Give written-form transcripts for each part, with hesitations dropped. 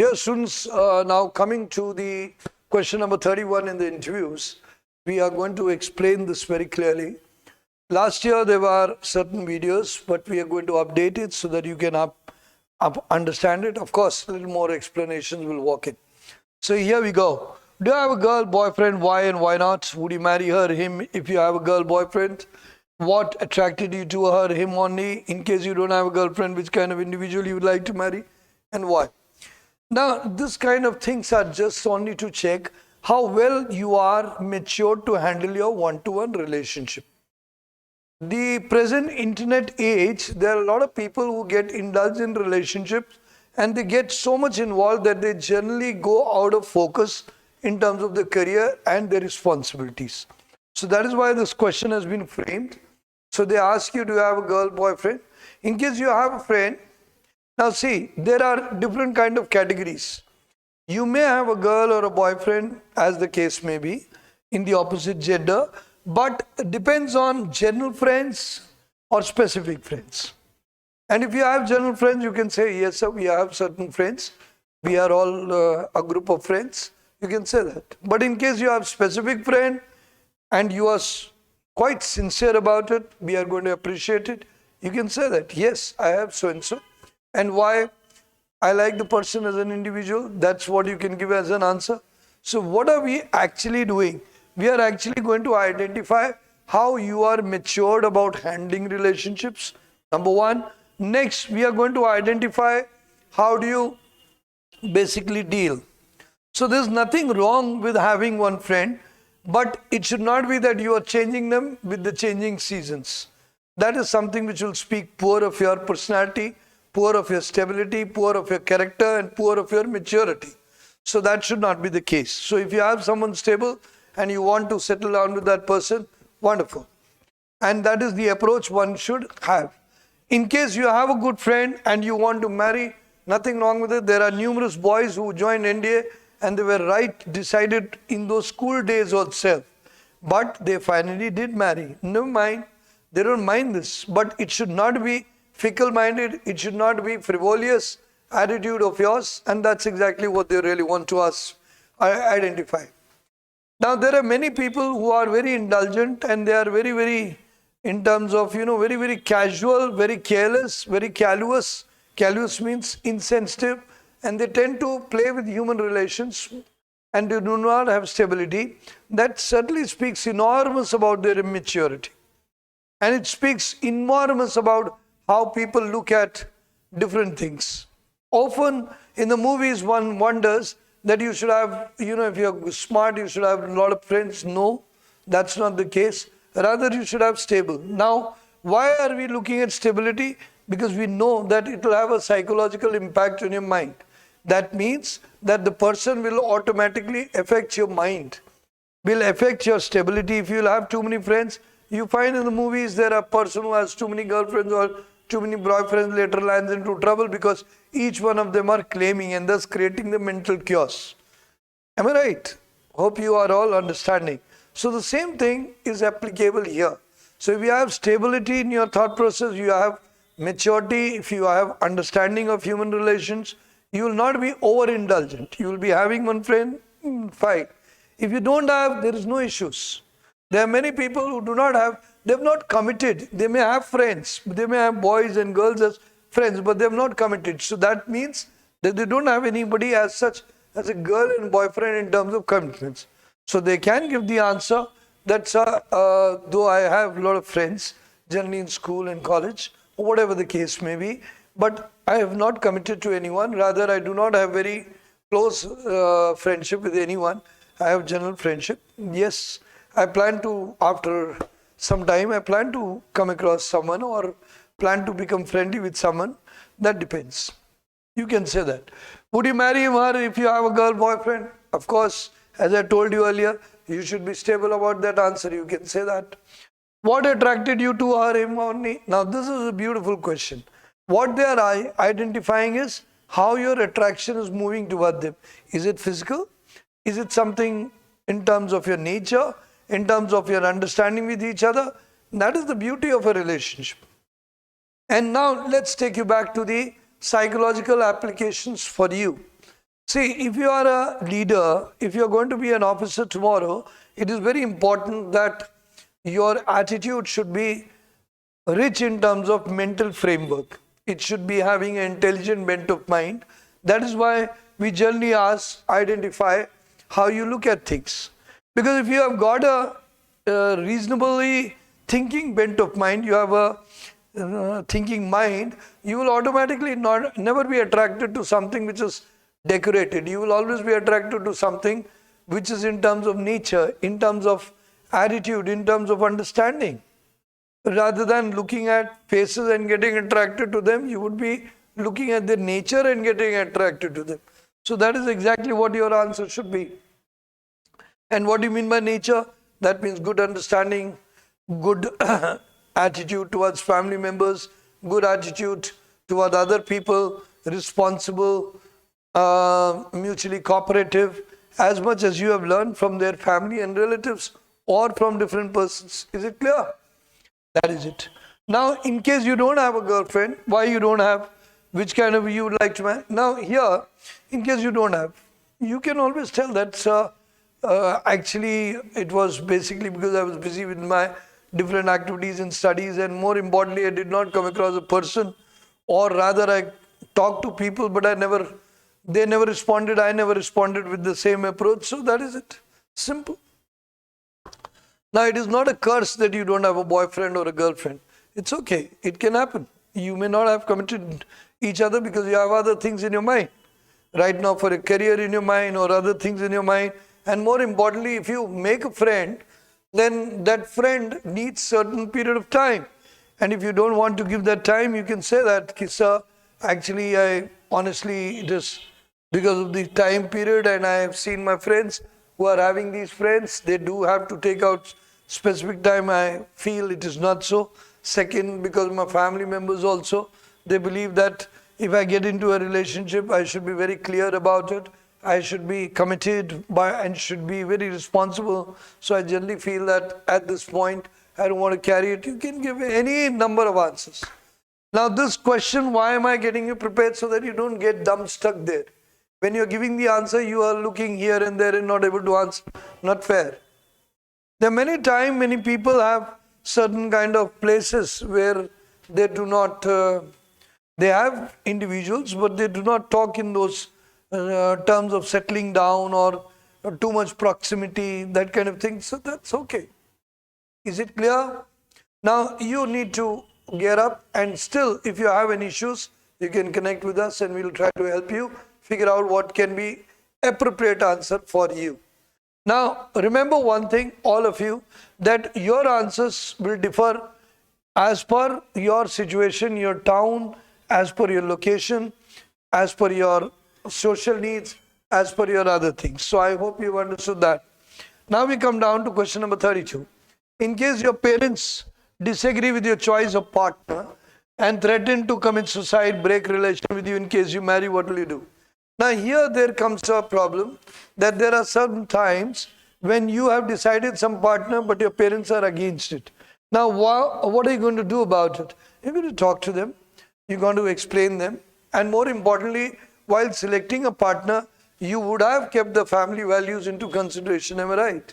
Dear students, now coming to the question number 31 in the interviews, we are going to explain this very clearly. Last year there were certain videos, but we are going to update it so that you can understand it. Of course, a little more explanations will walk in. So here we go. Do you have a girl, boyfriend? Why and why not? Would you marry her, him, if you have a girl, boyfriend? What attracted you to her, him only? In case you don't have a girlfriend, which kind of individual you would like to marry and why? Now, this kind of things are just only to check how well you are matured to handle your one-to-one relationship. The present internet age, there are a lot of people who get indulged in relationships and they get so much involved that they generally go out of focus in terms of their career and their responsibilities. So that is why this question has been framed. So they ask you, do you have a girl, boyfriend? In case you have a friend, now see, there are different kind of categories. You may have a girl or a boyfriend, as the case may be, in the opposite gender, but it depends on general friends or specific friends. And if you have general friends, you can say, yes, sir, we have certain friends. We are all a group of friends. You can say that. But in case you have specific friend and you are quite sincere about it, we are going to appreciate it. You can say that, yes, I have so-and-so. And why I like the person as an individual, that's what you can give as an answer. So what are we actually doing? We are actually going to identify how you are matured about handling relationships. Number one. Next, we are going to identify how do you basically deal. So there's nothing wrong with having one friend, but it should not be that you are changing them with the changing seasons. That is something which will speak poor of your personality, poor of your stability, poor of your character, and poor of your maturity. So that should not be the case. So if you have someone stable and you want to settle down with that person, wonderful. And that is the approach one should have. In case you have a good friend and you want to marry, nothing wrong with it. There are numerous boys who joined NDA and they were decided in those school days itself. But they finally did marry. Never mind. They don't mind this. But it should not be fickle-minded. It should not be frivolous attitude of yours. And that's exactly what they really want to identify. Now, there are many people who are very indulgent and they are very in terms of, very casual, very careless, very callous. Callous means insensitive. And they tend to play with human relations and they do not have stability. That certainly speaks enormous about their immaturity. And it speaks enormous about how people look at different things. Often in the movies, one wonders that you should have, if you're smart, you should have a lot of friends. No, that's not the case. Rather, you should have stable. Now, why are we looking at stability? Because we know that it will have a psychological impact on your mind. That means that the person will automatically affect your mind, will affect your stability. If you'll have too many friends, you find in the movies there are a person who has too many girlfriends or too many boyfriends later lands into trouble because each one of them are claiming and thus creating the mental chaos. Am I right? Hope you are all understanding. So the same thing is applicable here. So if you have stability in your thought process, you have maturity, if you have understanding of human relations, you will not be overindulgent. You will be having one friend, fine. If you don't have, there is no issues. There are many people who do not have, they have not committed. They may have friends, they may have boys and girls as friends, but they have not committed. So that means that they don't have anybody as such as a girl and boyfriend in terms of commitments. So they can give the answer that, though I have a lot of friends, generally in school and college, or whatever the case may be, but I have not committed to anyone. Rather, I do not have very close friendship with anyone. I have general friendship. Yes, I plan to, after some time, I plan to come across someone or plan to become friendly with someone. That depends. You can say that. Would you marry him or her if you have a girl, boyfriend? Of course. As I told you earlier, you should be stable about that answer. You can say that. What attracted you to her, him only? Now, this is a beautiful question. What they are identifying is how your attraction is moving toward them. Is it physical? Is it something in terms of your nature? In terms of your understanding with each other? That is the beauty of a relationship. And now, let's take you back to the psychological applications for you. See, if you are a leader, if you are going to be an officer tomorrow, it is very important that your attitude should be rich in terms of mental framework. It should be having an intelligent bent of mind. That is why we generally identify how you look at things. Because if you have got a reasonably thinking bent of mind, you have a thinking mind, you will automatically never be attracted to something which is decorated. You will always be attracted to something which is in terms of nature, in terms of attitude, in terms of understanding. Rather than looking at faces and getting attracted to them, you would be looking at their nature and getting attracted to them. So that is exactly what your answer should be. And what do you mean by nature? That means good understanding, good attitude towards family members, good attitude toward other people, responsible, mutually cooperative, as much as you have learned from their family and relatives or from different persons. Is it clear? That is it. Now, in case you don't have a girlfriend, why you don't have, which kind of you would like to marry? Now, here, in case you don't have, you can always tell that actually it was basically because I was busy with my different activities and studies, and more importantly, I did not come across a person, or rather I talked to people, but they never responded, I never responded with the same approach. So that is it. Simple. Now, it is not a curse that you don't have a boyfriend or a girlfriend. It's okay. It can happen. You may not have committed each other because you have other things in your mind. Right now, for a career in your mind or other things in your mind. And more importantly, if you make a friend, then that friend needs certain period of time. And if you don't want to give that time, you can say that, sir, actually, honestly, it is because of the time period, and I have seen my friends who are having these friends, they do have to take out specific time. I feel it is not so. Second, because my family members also, they believe that if I get into a relationship, I should be very clear about it. I should be committed and should be very responsible. So I generally feel that at this point, I don't want to carry it. You can give any number of answers. Now this question, why am I getting you prepared so that you don't get dumb stuck there? When you're giving the answer, you are looking here and there and not able to answer. Not fair. There are many people have certain kind of places where they do not, they have individuals, but they do not talk in those terms of settling down or too much proximity, that kind of thing. So that's okay. Is it clear? Now you need to gear up, and still, if you have any issues, you can connect with us and we'll try to help you figure out what can be appropriate answer for you. Now, remember one thing, all of you, that your answers will differ as per your situation, your town, as per your location, as per your social needs, as per your other things. So I hope you've understood that. Now we come down to question number 32. In case your parents disagree with your choice of partner and threaten to commit suicide, break relation with you in case you marry, what will you do? Now here there comes a problem that there are certain times when you have decided some partner but your parents are against it. Now what are you going to do about it? You're going to talk to them, you're going to explain them, and more importantly, while selecting a partner, you would have kept the family values into consideration, am I right?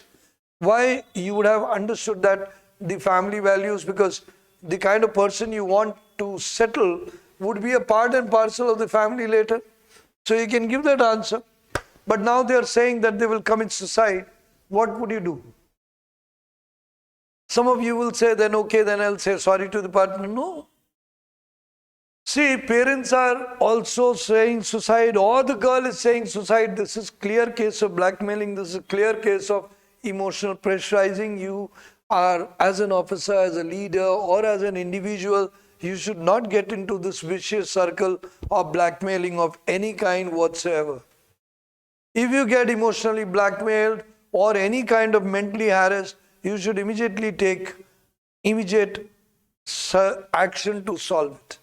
Why? You would have understood that the family values, because the kind of person you want to settle would be a part and parcel of the family later. So you can give that answer. But now they are saying that they will commit suicide. What would you do? Some of you will say, then okay, then I'll say sorry to the partner. No. See, parents are also saying suicide, or the girl is saying suicide. This is clear case of blackmailing. This is a clear case of emotional pressurizing. You are, as an officer, as a leader, or as an individual, you should not get into this vicious circle of blackmailing of any kind whatsoever. If you get emotionally blackmailed or any kind of mentally harassed, you should immediately take immediate action to solve it.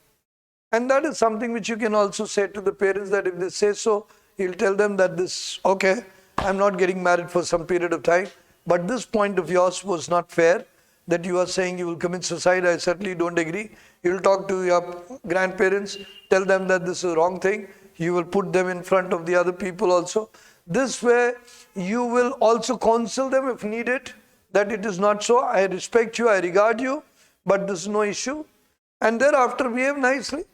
And that is something which you can also say to the parents, that if they say so, you'll tell them that this, okay, I'm not getting married for some period of time, but this point of yours was not fair, that you are saying you will commit suicide. I certainly don't agree. You'll talk to your grandparents, tell them that this is a wrong thing. You will put them in front of the other people also. This way, you will also counsel them if needed, that it is not so. I respect you, I regard you, but this is no issue. And thereafter, behave nicely.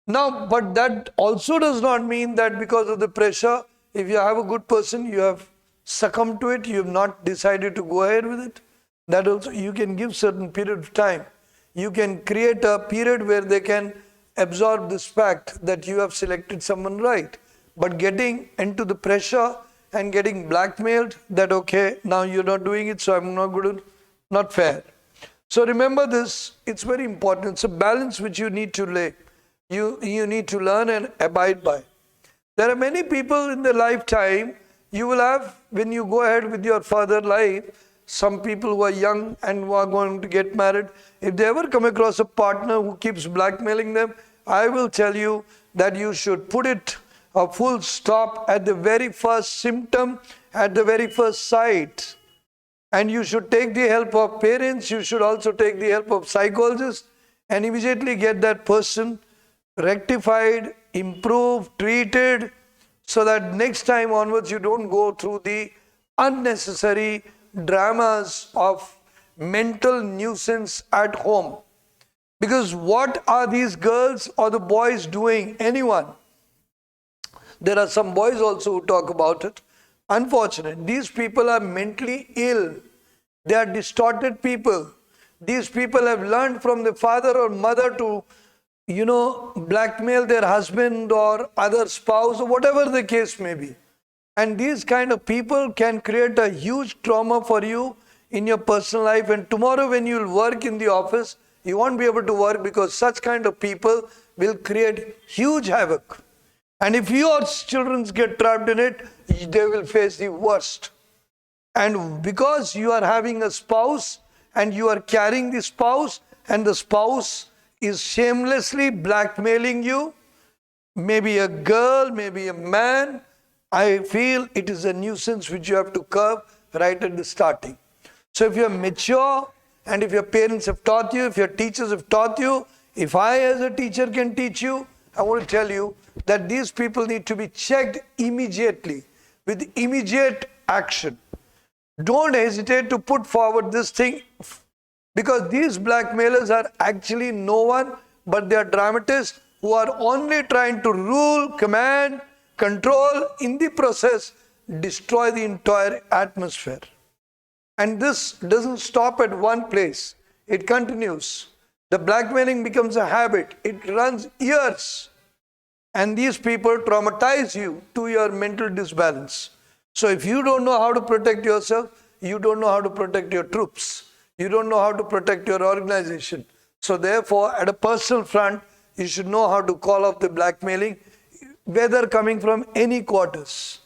Now, but that also does not mean that because of the pressure, if you have a good person, you have succumbed to it, you have not decided to go ahead with it. That also, you can give certain period of time. You can create a period where they can absorb this fact that you have selected someone right. But getting into the pressure and getting blackmailed that, okay, now you're not doing it, so I'm not going to, not fair. So remember this, it's very important. It's a balance which you need to lay. You need to learn and abide by. There are many people in their lifetime, you will have, when you go ahead with your further life, some people who are young and who are going to get married, if they ever come across a partner who keeps blackmailing them, I will tell you that you should put it a full stop at the very first symptom, at the very first sight. And you should take the help of parents, you should also take the help of psychologists and immediately get that person rectified, improved, treated, so that next time onwards you don't go through the unnecessary dramas of mental nuisance at home. Because what are these girls or the boys doing? Anyone? There are some boys also who talk about it. Unfortunate. These people are mentally ill. They are distorted people. These people have learned from the father or mother to, blackmail their husband or other spouse or whatever the case may be. And these kind of people can create a huge trauma for you in your personal life. And tomorrow when you will work in the office, you won't be able to work because such kind of people will create huge havoc. And if your children get trapped in it, they will face the worst. And because you are having a spouse and you are carrying the spouse and the spouse is shamelessly blackmailing you, maybe a girl, maybe a man, I feel it is a nuisance which you have to curb right at the starting. So if you are mature and if your parents have taught you, if your teachers have taught you, if I as a teacher can teach you, I want to tell you that these people need to be checked immediately with immediate action. Don't hesitate to put forward this thing, because these blackmailers are actually no one but they are dramatists who are only trying to rule, command, control, in the process destroy the entire atmosphere. And this doesn't stop at one place. It continues. The blackmailing becomes a habit. It runs years. And these people traumatize you to your mental disbalance. So if you don't know how to protect yourself, you don't know how to protect your troops. You don't know how to protect your organization. So therefore, at a personal front, you should know how to call off the blackmailing, whether coming from any quarters.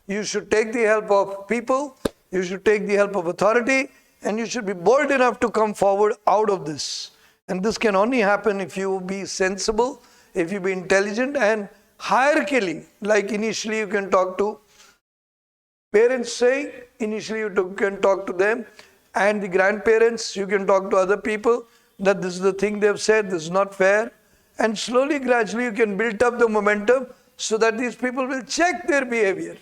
You should take the help of people, you should take the help of authority, and you should be bold enough to come forward out of this. And this can only happen if you be sensible, if you be intelligent and hierarchically, like initially you can talk to parents saying, initially you can talk to them, and the grandparents, you can talk to other people, that this is the thing they've said, this is not fair. And slowly, gradually you can build up the momentum so that these people will check their behavior.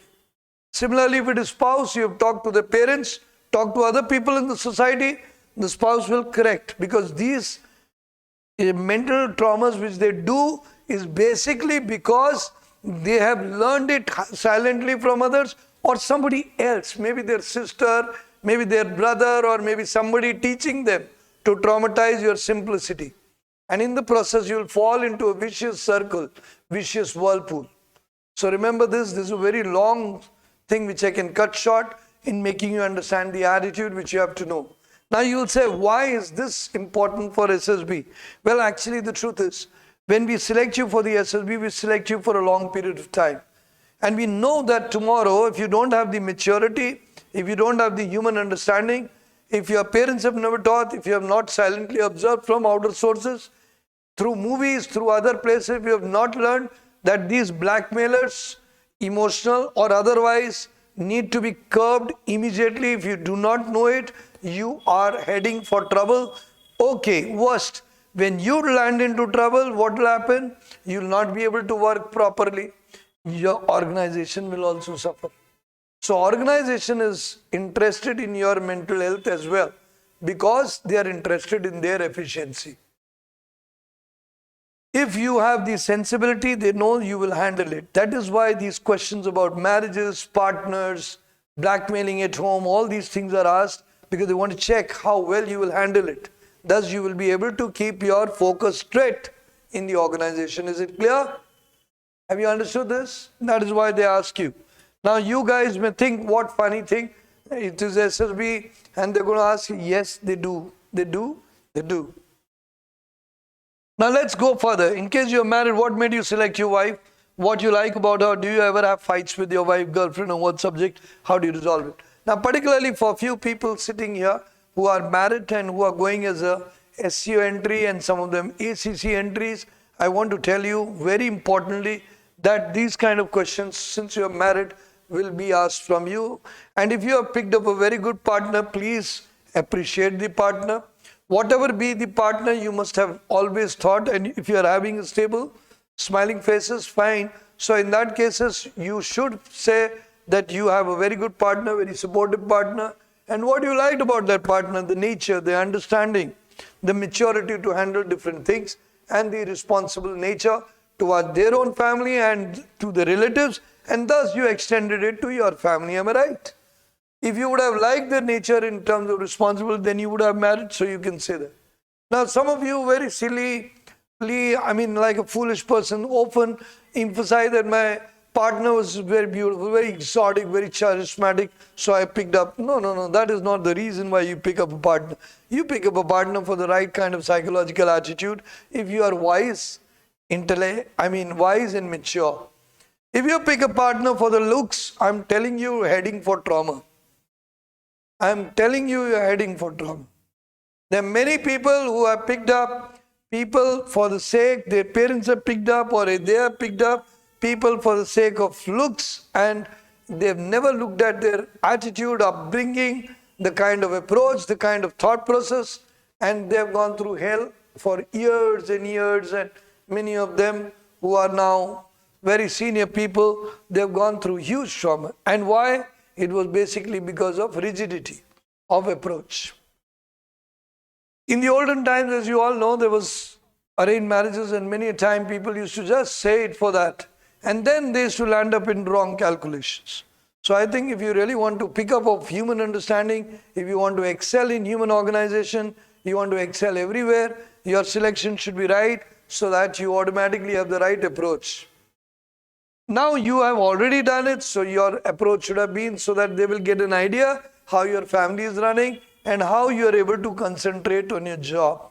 Similarly, if it is spouse, you have talked to the parents, talk to other people in the society, the spouse will correct, because these mental traumas which they do is basically because they have learned it silently from others or somebody else, maybe their sister, maybe their brother, or maybe somebody teaching them to traumatize your simplicity. And in the process, you will fall into a vicious circle, vicious whirlpool. So remember this is a very long thing which I can cut short in making you understand the attitude which you have to know. Now you will say, why is this important for SSB? Well, actually the truth is, when we select you for the SSB, we select you for a long period of time. And we know that tomorrow, if you don't have the maturity, if you don't have the human understanding, if your parents have never taught, if you have not silently observed from outer sources, through movies, through other places, if you have not learned that these blackmailers, emotional or otherwise, need to be curbed immediately. If you do not know it, you are heading for trouble. Okay, worst, When you land into trouble, what will happen? You will not be able to work properly. Your organization will also suffer. So organization is interested in your mental health as well, because they are interested in their efficiency. If you have the sensibility, they know you will handle it. That is why these questions about marriages, partners, blackmailing at home, all these things are asked, because they want to check how well you will handle it. Thus, you will be able to keep your focus straight in the organization. Is it clear? Have you understood this? That is why they ask you. Now, you guys may think, what funny thing, it is SSB, and they're going to ask you. Yes, they do. They do. They do. Now, let's go further. In case you're married, what made you select your wife? What you like about her? Do you ever have fights with your wife, girlfriend, on what subject? How do you resolve it? Now, particularly for a few people sitting here who are married and who are going as a SCO entry and some of them ACC entries, I want to tell you very importantly that these kind of questions, since you are married, will be asked from you. And if you have picked up a very good partner, please appreciate the partner. Whatever be the partner, you must have always thought, and if you are having a stable, smiling faces, fine. So in that cases, you should say that you have a very good partner, very supportive partner. And what you liked about that partner, the nature, the understanding, the maturity to handle different things, and the responsible nature toward their own family and to the relatives, and thus you extended it to your family. Am I right? If you would have liked their nature in terms of responsibility, then you would have married, so you can say that. Now, some of you very silly, like a foolish person, often emphasize that my partner was very beautiful, very exotic, very charismatic, so I picked up. No, that is not the reason why you pick up a partner. You pick up a partner for the right kind of psychological attitude. If you are wise, wise and mature. If you pick a partner for the looks, I'm telling you, you're heading for trauma. I'm telling you, you're heading for trauma. There are many people who have picked up people for the sake, their parents have picked up, or they have picked up people for the sake of looks, and they've never looked at their attitude, upbringing, the kind of approach, the kind of thought process, and they've gone through hell for years and years, and many of them who are now very senior people, they've gone through huge trauma. And why? It was basically because of rigidity of approach. In the olden times, as you all know, there was arranged marriages, and many a time people used to just say it for that. And then they used to land up in wrong calculations. So I think if you really want to pick up of human understanding, if you want to excel in human organization, you want to excel everywhere, your selection should be right so that you automatically have the right approach. Now you have already done it, so your approach should have been so that they will get an idea how your family is running and how you are able to concentrate on your job.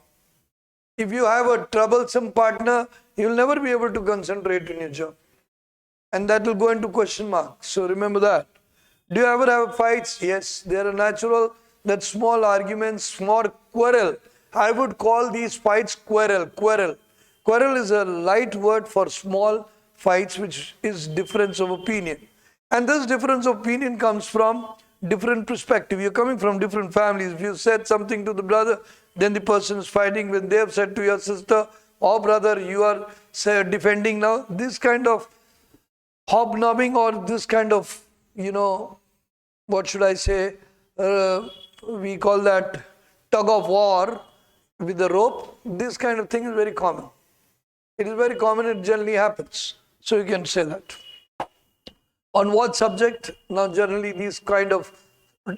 If you have a troublesome partner, you will never be able to concentrate on your job. And that will go into question mark. So remember that. Do you ever have fights? Yes, they are natural. That small arguments, small quarrel. I would call these fights quarrel. Quarrel is a light word for small fights, which is difference of opinion. And this difference of opinion comes from different perspective. You're coming from different families. If you said something to the brother, then the person is fighting. When they have said to your sister or brother, you are defending now. This kind of hobnobbing, or this kind of, what should I say, we call that tug of war with the rope. This kind of thing is very common. It is very common, it generally happens. So you can say that. On what subject? Now generally these kind of,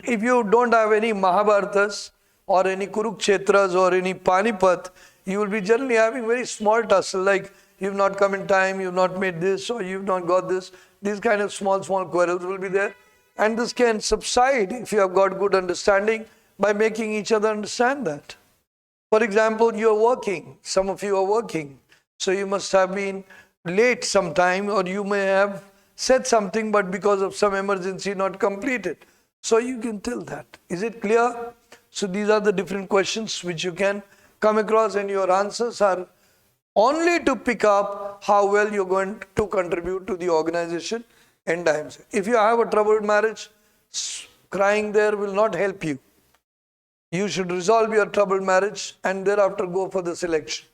if you don't have any Mahabharatas or any Kuruksetras or any Panipat, you will be generally having very small tussle, like you've not come in time, you've not made this, or you've not got this. These kind of small quarrels will be there. And this can subside if you have got good understanding by making each other understand that. For example, you are working. Some of you are working. So you must have been late sometime, or you may have said something, but because of some emergency not completed. So you can tell that. Is it clear? So these are the different questions which you can come across, and your answers are only to pick up how well you're going to contribute to the organization end times. If you have a troubled marriage, crying there will not help you. You should resolve your troubled marriage and thereafter go for the selection.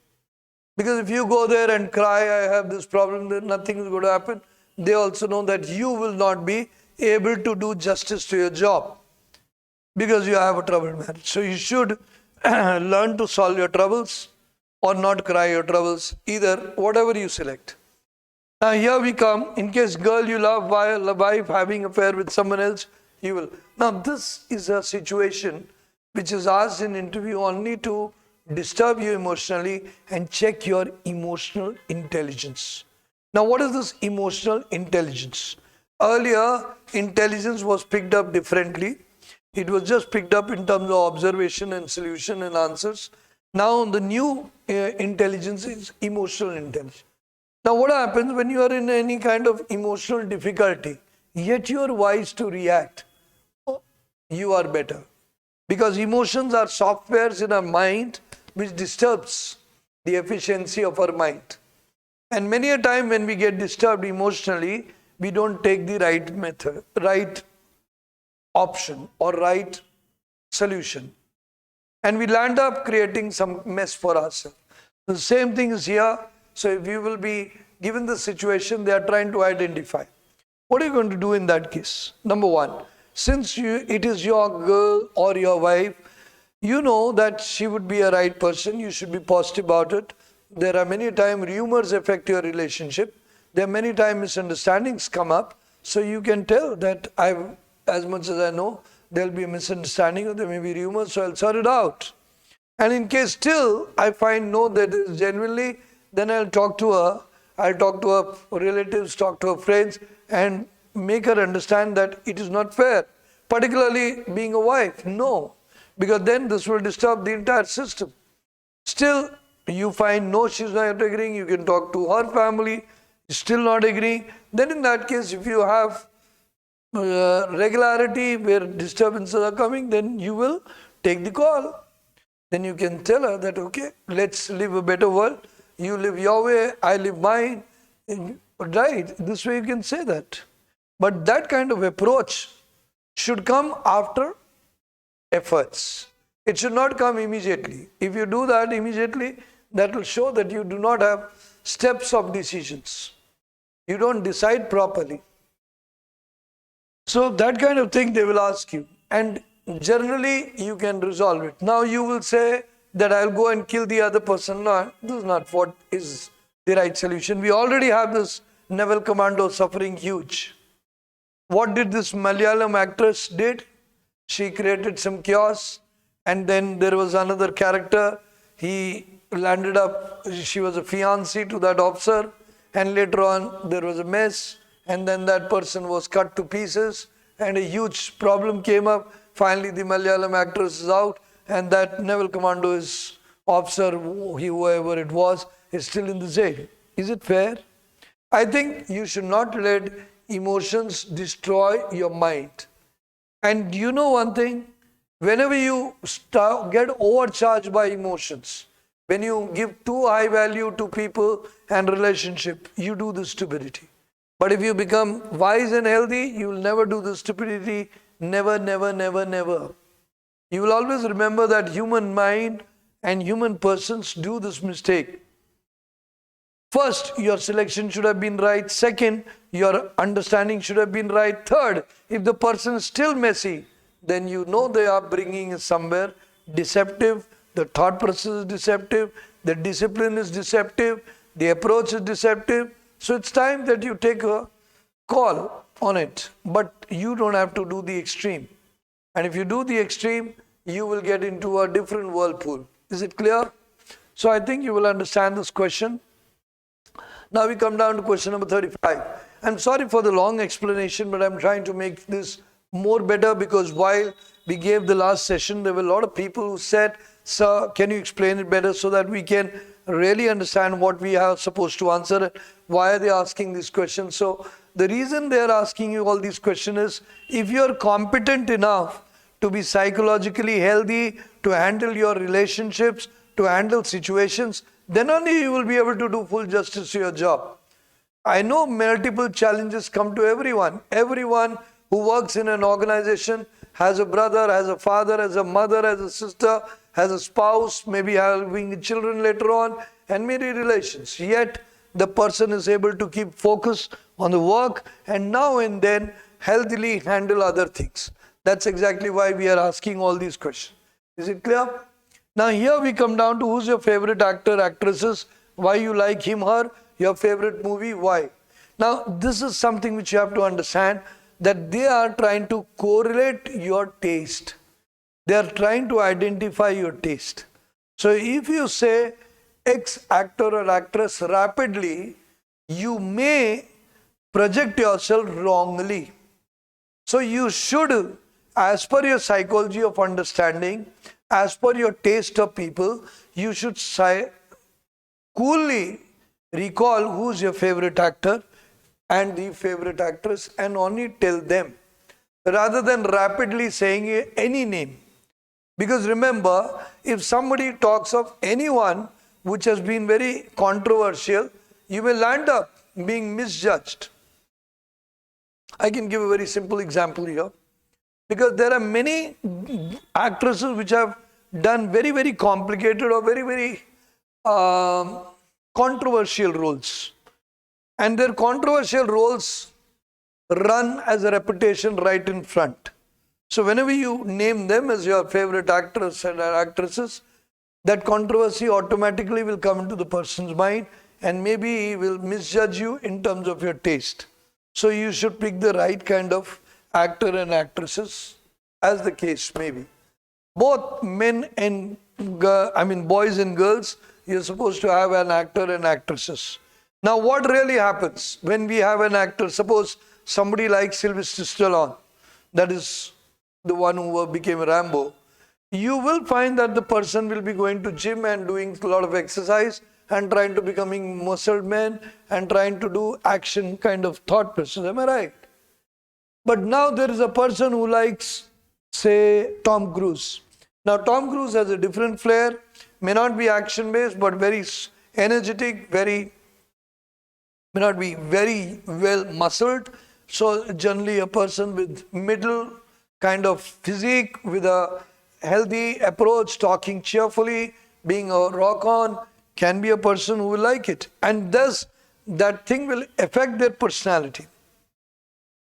Because if you go there and cry, I have this problem, then nothing is going to happen. They also know that you will not be able to do justice to your job because you have a troubled marriage. So you should learn to solve your troubles or not cry your troubles, either, whatever you select. Now here we come, in case girl you love while a wife having affair with someone else, you will. Now this is a situation which is asked in interview only to disturb you emotionally and check your emotional intelligence. Now what is this emotional intelligence? Earlier, intelligence was picked up differently. It was just picked up in terms of observation and solution and answers. Now the new intelligence is emotional intelligence. Now what happens when you are in any kind of emotional difficulty, yet you are wise to react? You are better. Because emotions are softwares in our mind which disturbs the efficiency of our mind. And many a time when we get disturbed emotionally, we don't take the right method, right option or right solution. And we land up creating some mess for ourselves. The same thing is here. So if you will be given the situation, they are trying to identify. What are you going to do in that case? Number one, since it is your girl or your wife, you know that she would be a right person. You should be positive about it. There are many times rumors affect your relationship. There are many times misunderstandings come up. So you can tell that as much as I know, there will be a misunderstanding or there may be rumors, so I'll sort it out. And in case still I find no, that is genuinely, then I'll talk to her. I'll talk to her relatives, talk to her friends and make her understand that it is not fair. Particularly being a wife, no. Because then this will disturb the entire system. Still, you find no, she's not agreeing, you can talk to her family, still not agreeing. Then in that case, if you have regularity where disturbances are coming, then you will take the call. Then you can tell her that, okay, let's live a better world. You live your way, I live mine. Right, this way you can say that. But that kind of approach should come after efforts. It should not come immediately. If you do that immediately, that will show that you do not have steps of decisions. You don't decide properly. So that kind of thing they will ask you. And generally you can resolve it. Now you will say that I'll go and kill the other person. No, this is not what is the right solution. We already have this naval commando suffering huge. What did this Malayalam actress did? She created some chaos, and then there was another character. He landed up, she was a fiancée to that officer, and later on there was a mess, and then that person was cut to pieces, and a huge problem came up. Finally, the Malayalam actress is out, and that naval commando is officer, whoever it was, is still in the jail. Is it fair? I think you should not let emotions destroy your mind. And you know one thing, whenever you get overcharged by emotions, when you give too high value to people and relationship, you do the stupidity. But if you become wise and healthy, you will never do the stupidity. Never, never, never, never. You will always remember that human mind and human persons do this mistake. First, your selection should have been right. Second, your understanding should have been right. Third, if the person is still messy, then you know they are bringing somewhere deceptive. The thought process is deceptive. The discipline is deceptive. The approach is deceptive. So it's time that you take a call on it. But you don't have to do the extreme. And if you do the extreme, you will get into a different whirlpool. Is it clear? So I think you will understand this question. Now we come down to question number 35. I'm sorry for the long explanation, but I'm trying to make this more better, because while we gave the last session, there were a lot of people who said, sir, can you explain it better so that we can really understand what we are supposed to answer and why are they asking these questions. So the reason they are asking you all these questions is, if you are competent enough to be psychologically healthy, to handle your relationships, to handle situations, then only you will be able to do full justice to your job. I know multiple challenges come to everyone. Everyone who works in an organization has a brother, has a father, has a mother, has a sister, has a spouse, maybe having children later on, and many relations. Yet the person is able to keep focus on the work and now and then healthily handle other things. That's exactly why we are asking all these questions. Is it clear? Now here we come down to who's your favorite actor, actresses, why you like him, her, your favorite movie, why. Now this is something which you have to understand, that they are trying to correlate your taste. They are trying to identify your taste. So if you say X actor or actress rapidly, you may project yourself wrongly. So you should, as per your psychology of understanding, as per your taste of people, you should coolly recall who's your favorite actor and the favorite actress and only tell them, rather than rapidly saying any name. Because remember, if somebody talks of anyone which has been very controversial, you will end up being misjudged. I can give a very simple example here. Because there are many actresses which have done very, very complicated or very, very controversial roles. And their controversial roles run as a reputation right in front. So whenever you name them as your favorite actors and actresses, that controversy automatically will come into the person's mind and maybe he will misjudge you in terms of your taste. So you should pick the right kind of actor and actresses, as the case may be. Both men and boys and girls, you're supposed to have an actor and actresses. Now what really happens when we have an actor? Suppose somebody like Sylvester Stallone, that is the one who became Rambo. You will find that the person will be going to gym and doing a lot of exercise and trying to becoming muscled man and trying to do action kind of thought process. Am I right? But now there is a person who likes, say, Tom Cruise. Now Tom Cruise has a different flair, may not be action based, but very energetic, may not be very well muscled. So generally a person with middle kind of physique, with a healthy approach, talking cheerfully, being a rock on, can be a person who will like it. And thus that thing will affect their personality.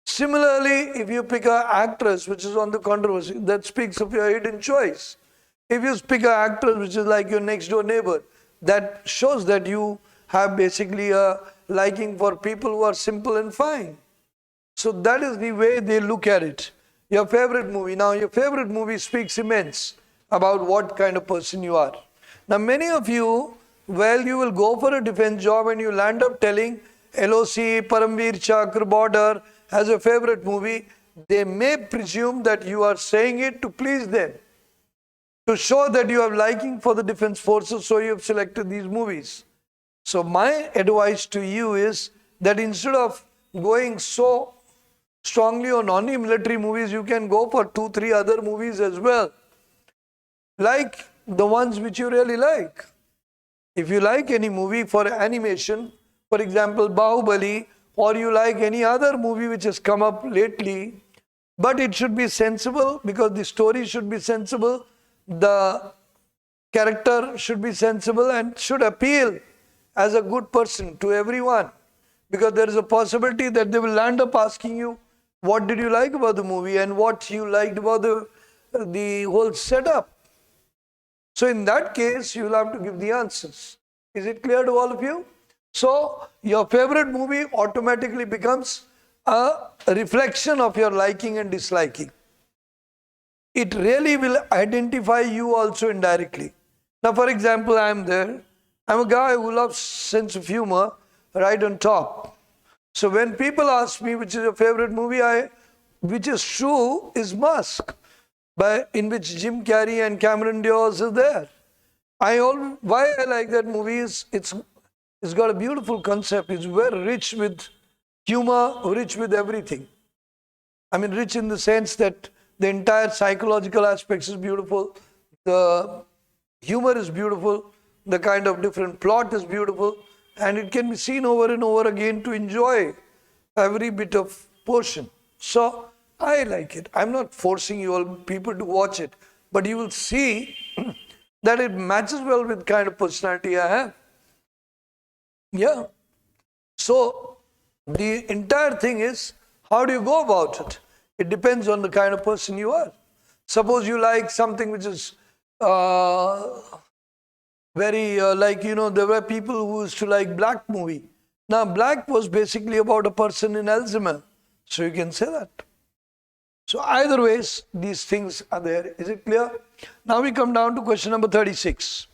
Similarly, if you pick an actress which is on the controversy, that speaks of your hidden choice. If you pick an actress which is like your next door neighbor, that shows that you have basically a liking for people who are simple and fine. So that is the way they look at it. Your favorite movie. Now your favorite movie speaks immense about what kind of person you are. Now many of you, well, you will go for a defense job and you'll end up telling LOC, Paramveer Chakra, Border as a favorite movie. They may presume that you are saying it to please them, to show that you have liking for the defense forces, so you have selected these movies. So my advice to you is that instead of going so strongly on only military movies, you can go for 2-3 other movies as well, like the ones which you really like. If you like any movie for animation, for example Bahubali, or you like any other movie which has come up lately, but it should be sensible, because the story should be sensible, the character should be sensible and should appeal as a good person to everyone, because there is a possibility that they will end up asking you, what did you like about the movie and what you liked about the whole setup. So in that case, you will have to give the answers. Is it clear to all of you? So your favorite movie automatically becomes a reflection of your liking and disliking. It really will identify you also indirectly. Now for example, I am a guy who loves sense of humor right on top. So when people ask me which is your favorite movie, which is true, is Mask, in which Jim Carrey and Cameron Diaz is there. Why I like that movie is it's got a beautiful concept. It's very rich with humor, rich with everything. I mean, rich in the sense that the entire psychological aspects is beautiful. The humor is beautiful. The kind of different plot is beautiful. And it can be seen over and over again to enjoy every bit of portion. So I like it. I'm not forcing you all people to watch it, but you will see that it matches well with the kind of personality I have. Yeah. So the entire thing is, how do you go about it? It depends on the kind of person you are. Suppose you like something which is very there were people who used to like black movie. Now black was basically about a person in Alzheimer, so you can say that. So either ways, these things are there. Is it clear? Now we come down to question number 36.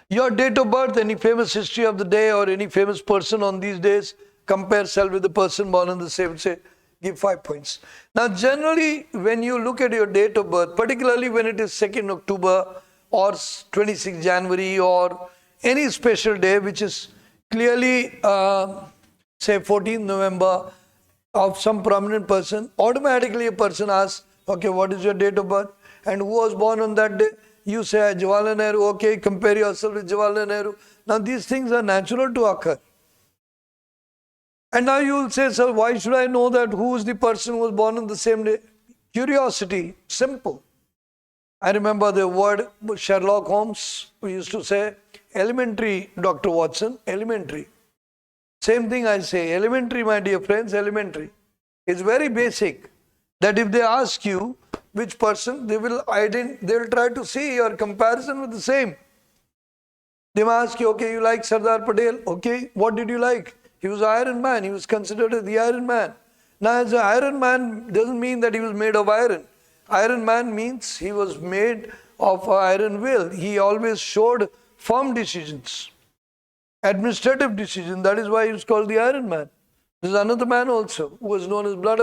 Your date of birth, any famous history of the day or any famous person on these days, compare self with the person born on the same day, give 5 points. Now generally, when you look at your date of birth, particularly when it is 2nd October or 26th January or any special day which is clearly, say 14th November, of some prominent person, automatically a person asks, okay, what is your date of birth and who was born on that day? You say Jawaharlal Nehru, okay, compare yourself with Jawaharlal Nehru. Now these things are natural to occur. And now you will say, sir, why should I know that who is the person who was born on the same day? Curiosity, simple. I remember the word Sherlock Holmes, we used to say, elementary, Dr. Watson, elementary. Same thing I say, elementary, my dear friends, elementary. It's very basic that if they ask you which person, they will try to see your comparison with the same. They may ask you, okay, you like Sardar Patel, okay, what did you like? He was an Iron Man, he was considered as the Iron Man. Now as an Iron Man doesn't mean that he was made of iron. Iron Man means he was made of iron will. He always showed firm decisions. Administrative decision, that is why he was called the Iron Man. There is another man also who was known as Blood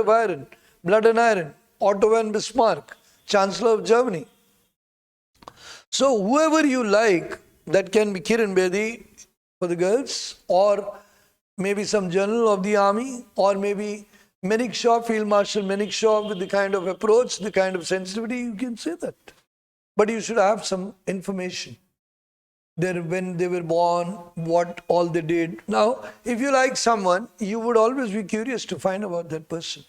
and Iron, Otto von Bismarck, Chancellor of Germany. So whoever you like, that can be Kiran Bedi for the girls, or maybe some general of the army, or maybe Manik Shaw, Field Marshal Manik Shaw, with the kind of approach, the kind of sensitivity, you can say that. But you should have some information. When they were born, what all they did. Now, if you like someone, you would always be curious to find about that person.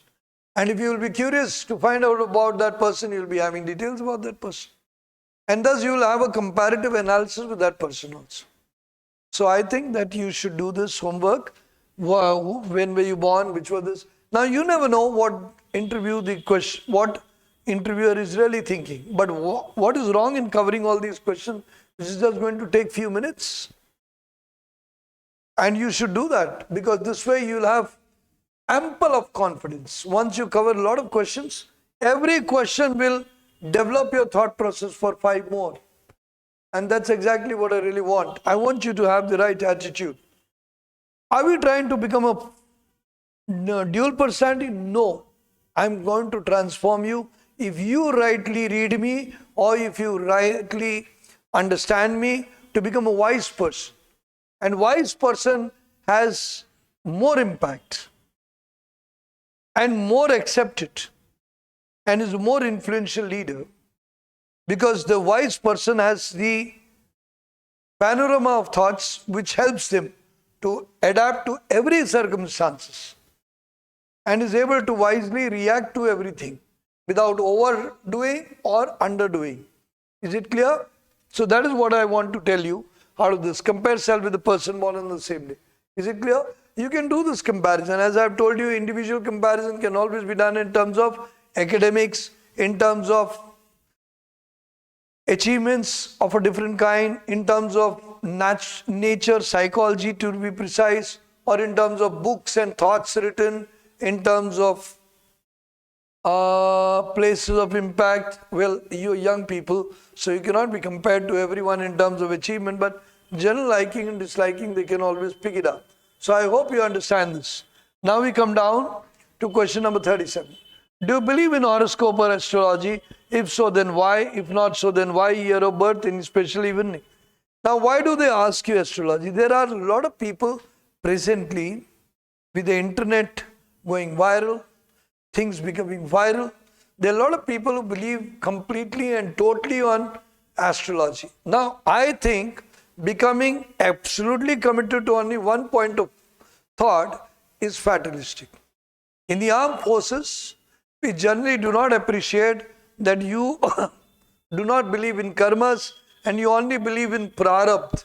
And if you will be curious to find out about that person, you will be having details about that person. And thus you will have a comparative analysis with that person also. So I think that you should do this homework. When were you born? Which was this? Now you never know what interviewer is really thinking. But what is wrong in covering all these questions? This is just going to take few minutes. And you should do that, because this way you will have ample of confidence. Once you cover a lot of questions, every question will develop your thought process for 5 more. And that's exactly what I really want. I want you to have the right attitude. Are we trying to become a dual personality? No. I'm going to transform you. If you rightly read me, or if you rightly understand me, to become a wise person. And wise person has more impact and more accepted and is a more influential leader, because the wise person has the panorama of thoughts which helps them to adapt to every circumstances and is able to wisely react to everything without overdoing or underdoing. Is it clear? So that is what I want to tell you out of this. Compare self with the person born on the same day. Is it clear? You can do this comparison. As I have told you, individual comparison can always be done in terms of academics, in terms of achievements of a different kind, in terms of nature, psychology to be precise, or in terms of books and thoughts written, in terms of places of impact. Well, you young people, so you cannot be compared to everyone in terms of achievement, but general liking and disliking, they can always pick it up. So I hope you understand this. Now we come down to question number 37. Do you believe in horoscope or astrology? If so, then why? If not so, then why year of birth in special evening? Now, why do they ask you astrology? There are a lot of people presently with the internet going viral, things becoming viral. There are a lot of people who believe completely and totally on astrology. Now, I think becoming absolutely committed to only one point of thought is fatalistic. In the armed forces, we generally do not appreciate that you do not believe in karmas and you only believe in prarabdha.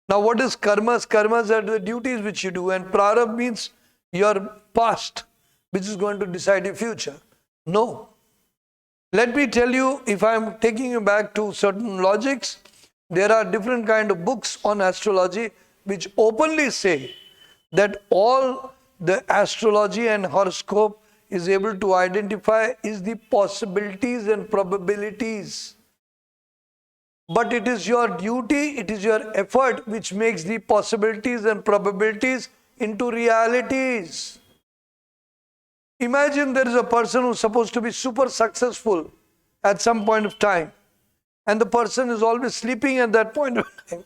Now what is karmas? Karmas are the duties which you do, and prarabdha means your past, which is going to decide your future. No. Let me tell you, if I am taking you back to certain logics, there are different kind of books on astrology which openly say that all the astrology and horoscope is able to identify is the possibilities and probabilities. But it is your duty, it is your effort which makes the possibilities and probabilities into realities. Imagine there is a person who is supposed to be super successful at some point of time, and the person is always sleeping at that point of time.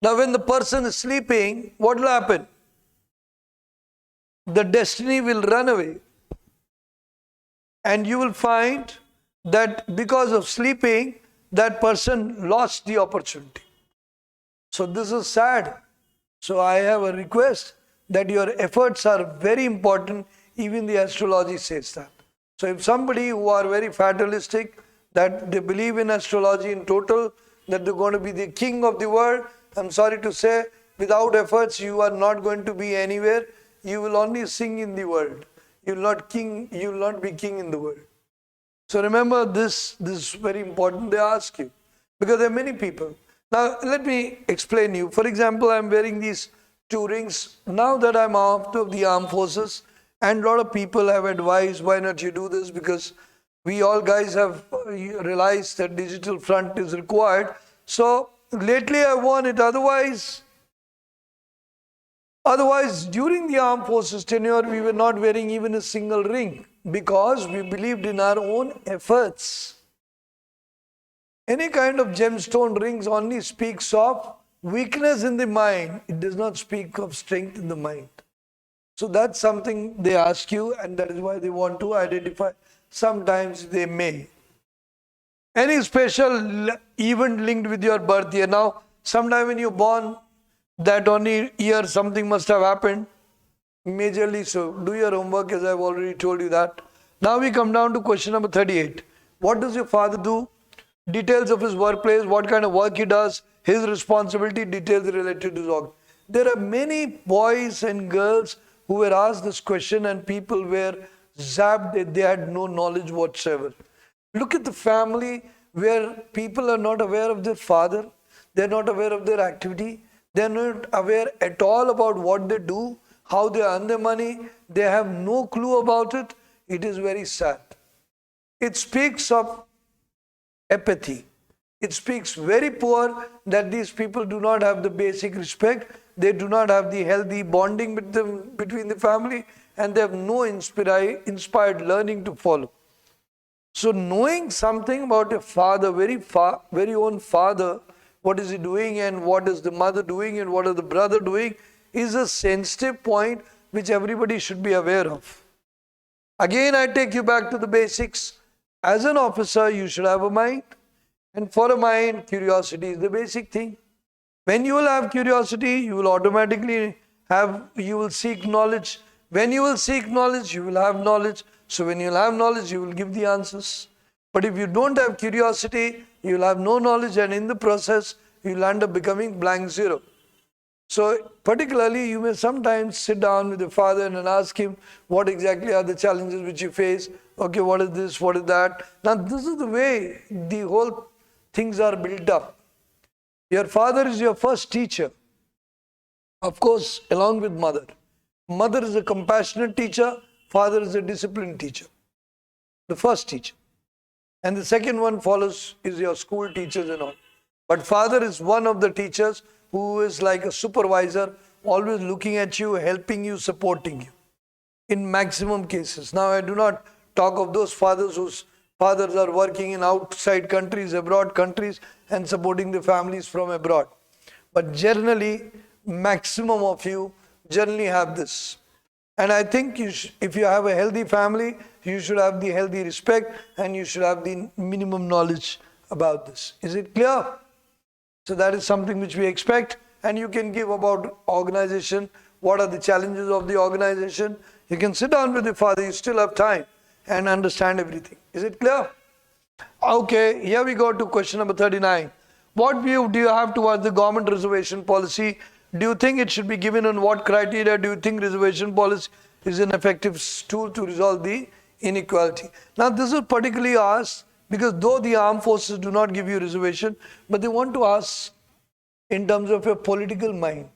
Now when the person is sleeping, what will happen? The destiny will run away, and you will find that because of sleeping, that person lost the opportunity. So this is sad. So I have a request that your efforts are very important. Even the astrology says that. So if somebody who are very fatalistic, that they believe in astrology in total, that they're going to be the king of the world, I'm sorry to say, without efforts you are not going to be anywhere. You will only sing in the world. You will not be king in the world. So remember this is very important. They ask you, because there are many people. Now let me explain you. For example, I'm wearing these 2 rings. Now that I'm out of the armed forces, and a lot of people have advised, why not you do this? Because we all guys have realized that digital front is required. So lately I worn it. Otherwise, during the armed forces tenure, we were not wearing even a single ring, because we believed in our own efforts. Any kind of gemstone rings only speaks of weakness in the mind. It does not speak of strength in the mind. So that's something they ask you, and that is why they want to identify. Sometimes they may. Any special event linked with your birth year. Now, sometime when you're born, that only year something must have happened. Majorly so. Do your homework, as I've already told you that. Now we come down to question number 38. What does your father do? Details of his workplace, what kind of work he does, his responsibility, details related to his work. There are many boys and girls who were asked this question and people were zapped. They had no knowledge whatsoever. Look at the family where people are not aware of their father. They are not aware of their activity. They are not aware at all about what they do, how they earn their money. They have no clue about it. It is very sad. It speaks of apathy. It speaks very poor that these people do not have the basic respect. They do not have the healthy bonding between the family, and they have no inspired learning to follow. So knowing something about a father, very own father, what is he doing and what is the mother doing and what is the brother doing, is a sensitive point which everybody should be aware of. Again, I take you back to the basics. As an officer, you should have a mind. And for a mind, curiosity is the basic thing. When you will have curiosity, you will automatically you will seek knowledge. When you will seek knowledge, you will have knowledge. So when you will have knowledge, you will give the answers. But if you don't have curiosity, you will have no knowledge, and in the process, you will end up becoming blank zero. So particularly, you may sometimes sit down with the father and ask him, what exactly are the challenges which you face? Okay, what is this, what is that? Now this is the way the whole things are built up. Your father is your first teacher. Of course, along with mother. Mother is a compassionate teacher, father is a disciplined teacher. The first teacher. And the second one follows is your school teachers and all. But father is one of the teachers who is like a supervisor, always looking at you, helping you, supporting you. In maximum cases. Now I do not talk of those fathers whose fathers are working in outside countries, abroad countries, and supporting the families from abroad. But generally, maximum of you generally have this. And I think if you have a healthy family, you should have the healthy respect and you should have the minimum knowledge about this. Is it clear? So that is something which we expect, and you can give about organization what are the challenges of the organization. You can sit down with your father, you still have time and understand everything. Is it clear? Okay, here we go to question number 39. What view do you have towards the government reservation policy? Do you think it should be given on what criteria? Do you think reservation policy is an effective tool to resolve the inequality? Now this is particularly asked because though the armed forces do not give you reservation, but they want to ask in terms of your political mind.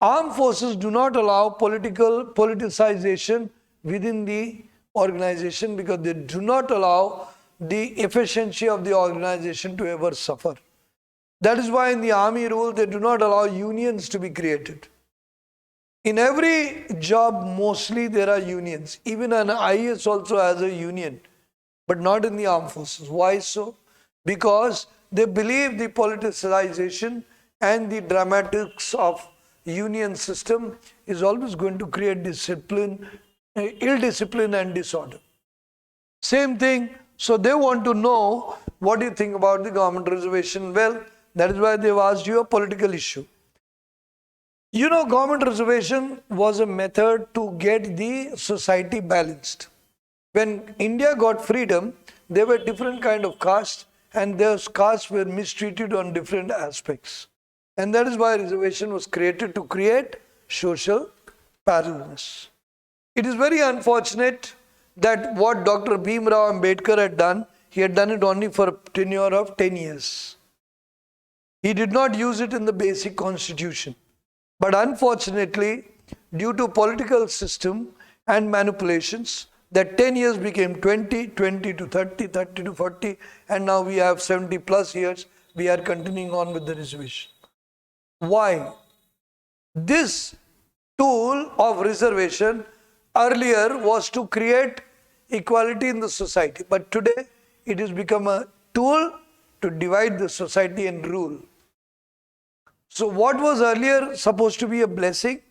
Armed forces do not allow politicization within the organization because they do not allow the efficiency of the organization to ever suffer. That is why in the army rule, they do not allow unions to be created. In every job, mostly there are unions. Even an IAS also has a union, but not in the armed forces. Why so? Because they believe the politicization and the dramatics of union system is always going to create discipline, ill discipline and disorder. Same thing. So they want to know what do you think about the government reservation. Well, that is why they've asked you a political issue. You know, government reservation was a method to get the society balanced. When India got freedom, there were different kind of castes and those castes were mistreated on different aspects. And that is why reservation was created, to create social parallelness. It is very unfortunate that what Dr. Bhimrao Ambedkar had done, he had done it only for a tenure of 10 years. He did not use it in the basic constitution. But unfortunately, due to political system and manipulations, that 10 years became 20, 20 to 30, 30 to 40, and now we have 70 plus years, we are continuing on with the reservation. Why? This tool of reservation earlier was to create equality in the society, but today it has become a tool to divide the society and rule. So what was earlier supposed to be a blessing?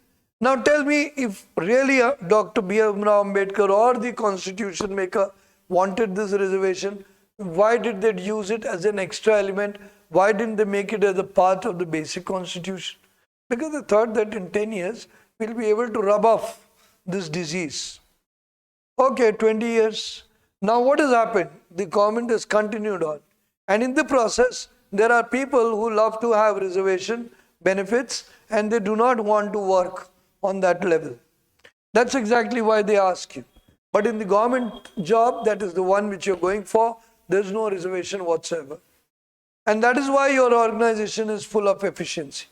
Now tell me, if really Dr. Bhimrao Ambedkar or the constitution maker wanted this reservation, why did they use it as an extra element? Why didn't they make it as a part of the basic constitution? Because they thought that in 10 years, we'll be able to rub off this disease. Okay, 20 years. Now what has happened? The government has continued on. And in the process, there are people who love to have reservation benefits and they do not want to work on that level. That's exactly why they ask you. But in the government job, that is the one which you're going for, there's no reservation whatsoever. And that is why your organization is full of efficiency.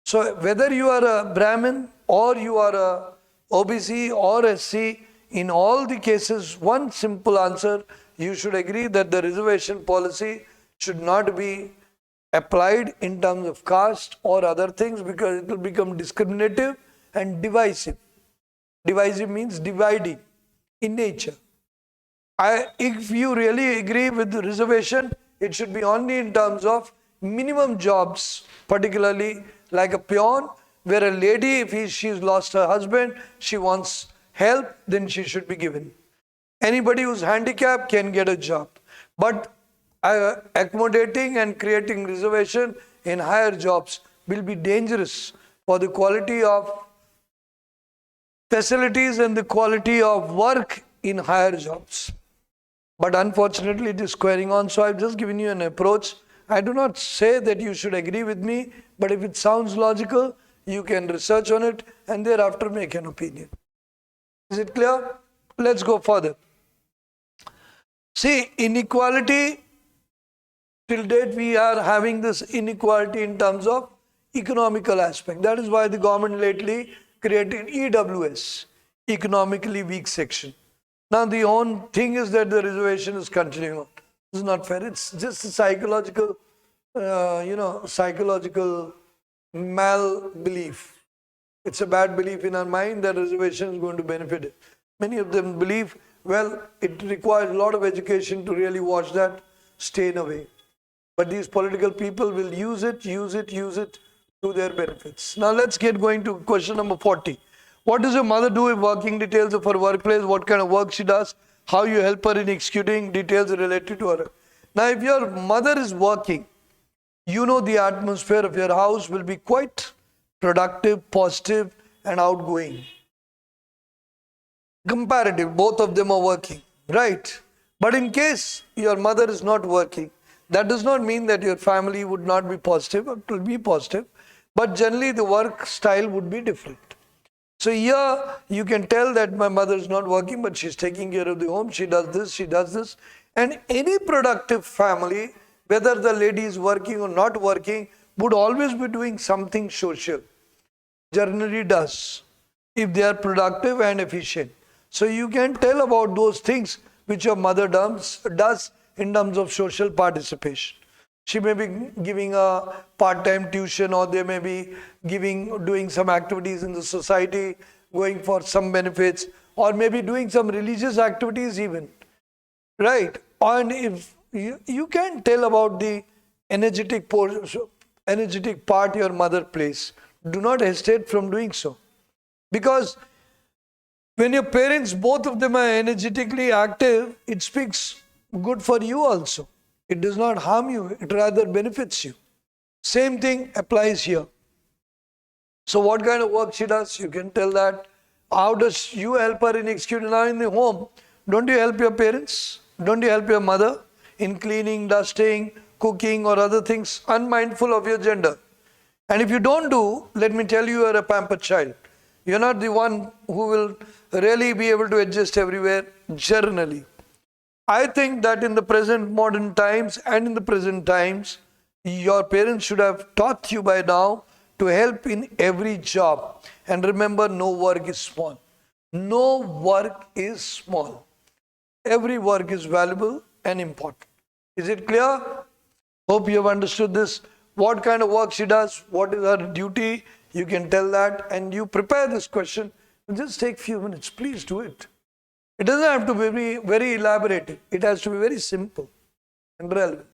So whether you are a Brahmin or you are a OBC or SC, in all the cases, one simple answer, you should agree that the reservation policy should not be applied in terms of caste or other things, because it will become discriminative and divisive. Divisive means dividing in nature. If you really agree with the reservation, it should be only in terms of minimum jobs, particularly like a peon, where a lady, if she's lost her husband, she wants help, then she should be given. Anybody who's handicapped can get a job. But accommodating and creating reservation in higher jobs will be dangerous for the quality of facilities and the quality of work in higher jobs. But unfortunately, it is squaring on. So I've just given you an approach. I do not say that you should agree with me, but if it sounds logical, you can research on it and thereafter make an opinion. Is it clear? Let's go further. See, inequality, till date we are having this inequality in terms of economical aspect. That is why the government lately created EWS, economically weak section. Now the own thing is that the reservation is continuing on. It's not fair. It's just a psychological, psychological mal-belief. It's a bad belief in our mind that reservation is going to benefit it. Many of them believe, well, it requires a lot of education to really watch that, stay in a way. But these political people will use it to their benefits. Now let's get going to question number 40. What does your mother do? If working details of her workplace, what kind of work she does, how you help her in executing, details related to her. Now if your mother is working, you know the atmosphere of your house will be quite productive, positive, and outgoing. Comparative, both of them are working, right? But in case your mother is not working, that does not mean that your family would not be positive. It will be positive, but generally the work style would be different. So here you can tell that my mother is not working, but she's taking care of the home. She does this, she does this. And any productive family, whether the lady is working or not working, would always be doing something social. Generally does, if they are productive and efficient. So you can tell about those things which your mother does in terms of social participation. She may be giving a part-time tuition, or they may be doing some activities in the society, going for some benefits, or maybe doing some religious activities even. Right? And if you can tell about the energetic part your mother plays, do not hesitate from doing so. Because when your parents, both of them are energetically active, it speaks good for you also. It does not harm you, it rather benefits you. Same thing applies here. So what kind of work she does, you can tell that. How does you help her in executing now in the home? Don't you help your parents? Don't you help your mother in cleaning, dusting, cooking or other things, unmindful of your gender? And if you don't do, let me tell you, you are a pampered child. You're not the one who will really be able to adjust everywhere generally. I think that in the present modern times and in the present times, your parents should have taught you by now to help in every job. And remember, no work is small. No work is small. Every work is valuable and important. Is it clear? Hope you have understood this. What kind of work she does, what is her duty, you can tell that, and you prepare this question. Just take few minutes, please do it. It doesn't have to be very elaborate. It has to be very simple and relevant.